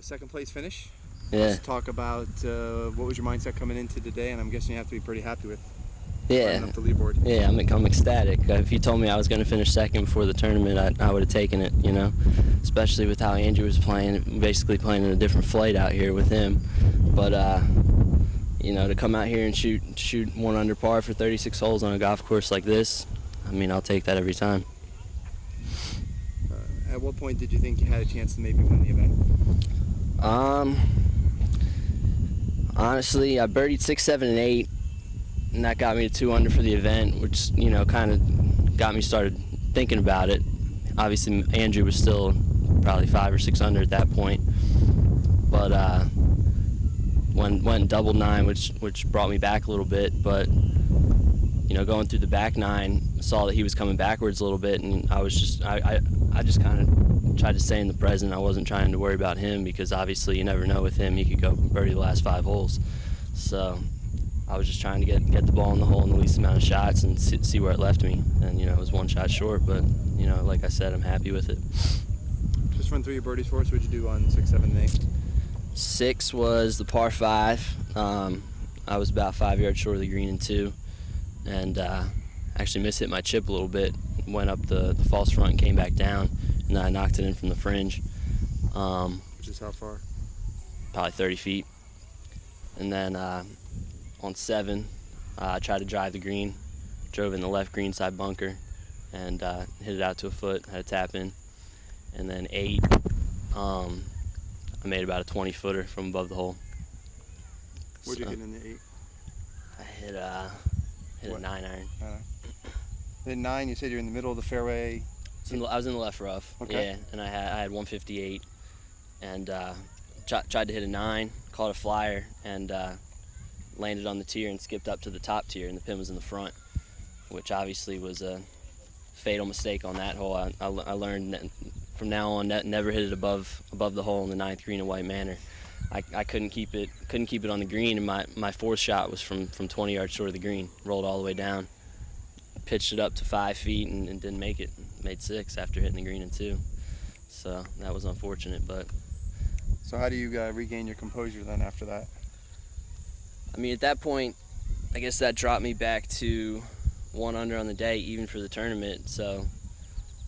Second place finish. Yeah. Let's talk about what was your mindset coming into today, and I'm guessing you have to be pretty happy with Yeah. up the leaderboard. Yeah, I'm ecstatic. If you told me I was going to finish second before the tournament, I would have taken it, you know, especially with how Andrew was playing, basically playing in a different flight out here with him. But, you know, to come out here and shoot 1 under par for 36 holes on a golf course like this, I mean, I'll take that every time. At what point did you think you had a chance to maybe win the event? Honestly, I birdied 6, 7, and 8, and that got me to 2 under for the event, which, you know, kind of got me started thinking about it. Obviously, Andrew was still probably 5 or 6 under at that point, but went double 9, which brought me back a little bit. But you know, going through the back 9, saw that he was coming backwards a little bit, and I just kind of tried to stay in the present. I wasn't trying to worry about him because obviously you never know with him. He could go birdie the last 5 holes. So I was just trying to get the ball in the hole in the least amount of shots and see where it left me. And you know, it was 1 shot short, but you know, like I said, I'm happy with it. Just run through your birdies for us. What'd you do on 6, 7, and 8? 6 was the par 5. I was about 5 yards short of the green in 2, and actually mishit my chip a little bit. Went up the false front and came back down, and then I knocked it in from the fringe. Which is how far? Probably 30 feet. And then on 7, I tried to drive the green, drove in the left green side bunker, and hit it out to a foot, had a tap in. And then 8, I made about a 20-footer from above the hole. What'd you hit in the 8? I hit a 9-iron. Hit 9, you said you're in the middle of the fairway. I was in the left rough. Okay. Yeah, and I had 158, and tried to hit a 9, caught a flyer, and landed on the tier and skipped up to the top tier, and the pin was in the front, which obviously was a fatal mistake on that hole. I learned that from now on, never hit it above the hole in the 9th green at White Manor. I couldn't keep it on the green, and my 4th shot was from 20 yards short of the green. Rolled all the way down, pitched it up to 5 feet, and didn't make it. Made 6 after hitting the green in 2. So that was unfortunate. But so how do you regain your composure then after that? I mean, at that point, I guess that dropped me back to 1 under on the day, even for the tournament. So,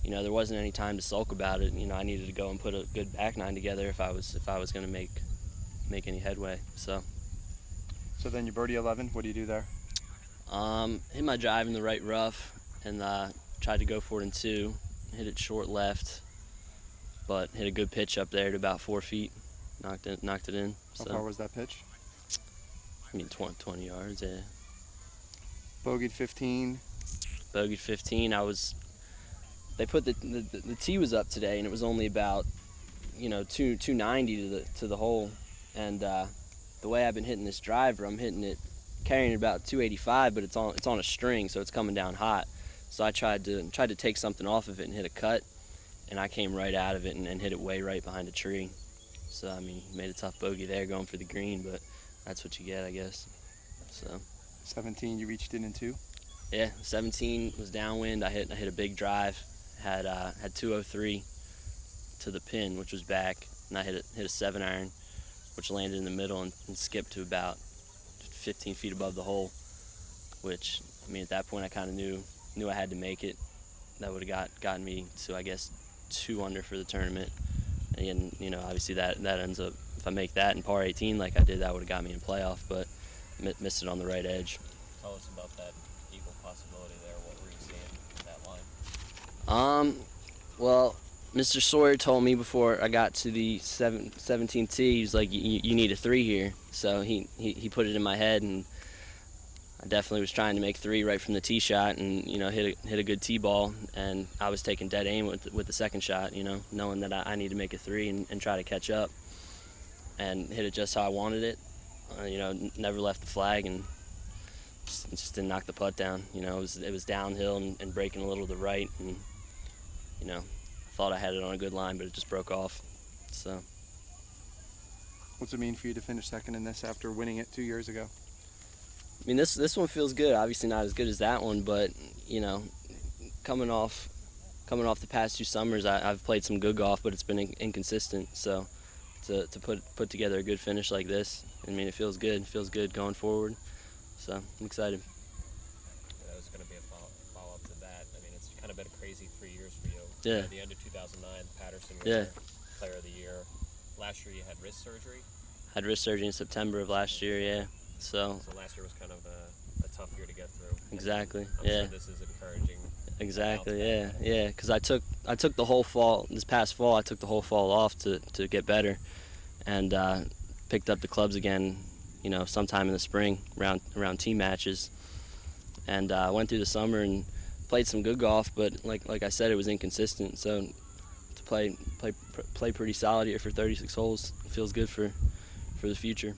you know, there wasn't any time to sulk about it. You know, I needed to go and put a good back 9 together if I was going to make any headway. So then you birdie 11. What do you do there? Hit my drive in the right rough and tried to go for it in 2. Hit it short left, but hit a good pitch up there to about 4 feet. Knocked it in. How far was that pitch? I mean, 20 yards. Yeah. Bogeyed 15. Bogeyed 15. They put the tee was up today, and it was only about, you know, 290 to the hole, and the way I've been hitting this driver, I'm hitting it carrying it about 285, but it's on a string, so it's coming down hot. So I tried to take something off of it and hit a cut, and I came right out of it and hit it way right behind a tree. So I mean, made a tough bogey there going for the green, but that's what you get, I guess. So 17, you reached in 2. Yeah, 17 was downwind. I hit a big drive. Had 203 to the pin, which was back, and I hit a 7-iron, which landed in the middle and skipped to about 15 feet above the hole. Which, I mean, at that point I kind of knew I had to make it. That would have gotten me to, I guess, 2 under for the tournament. And you know, obviously that ends up, if I make that in par 18 like I did, that would have got me in playoff, but missed it on the right edge. Tell us about that eagle possibility there. What were you seeing in that line? Well, Mr. Sawyer told me before I got to the 17th tee, he was like, you need a 3 here. So he put it in my head, and I definitely was trying to make 3 right from the tee shot, and you know, hit a good tee ball, and I was taking dead aim with the second shot, you know, knowing that I need to make a 3 and try to catch up, and hit it just how I wanted it. You know, never left the flag, and just didn't knock the putt down. You know, it was downhill and breaking a little to the right, and you know, thought I had it on a good line, but it just broke off. So what's it mean for you to finish second in this after winning it 2 years ago? I mean, this one feels good. Obviously not as good as that one, but you know, coming off the past 2 summers, I've played some good golf, but it's been inconsistent. So to put together a good finish like this. I mean, it feels good. It feels good going forward. So I'm excited. Yeah, that was going to be a follow-up to that. I mean, it's kind of been a crazy 3 years for you. Yeah. At the end of 2009, Patterson Yeah. Player of the Year. Last year you had wrist surgery. Had wrist surgery in September of last year. Yeah. So last year was kind of a tough year to get through. exactly. I'm Yeah. sure this is encouraging. Exactly. Yeah. Yeah. Because I took the whole fall. This past fall, I took the whole fall off to get better, and picked up the clubs again. You know, sometime in the spring, around team matches, and went through the summer and played some good golf. But like I said, it was inconsistent. So to play pretty solid here for 36 holes feels good for the future.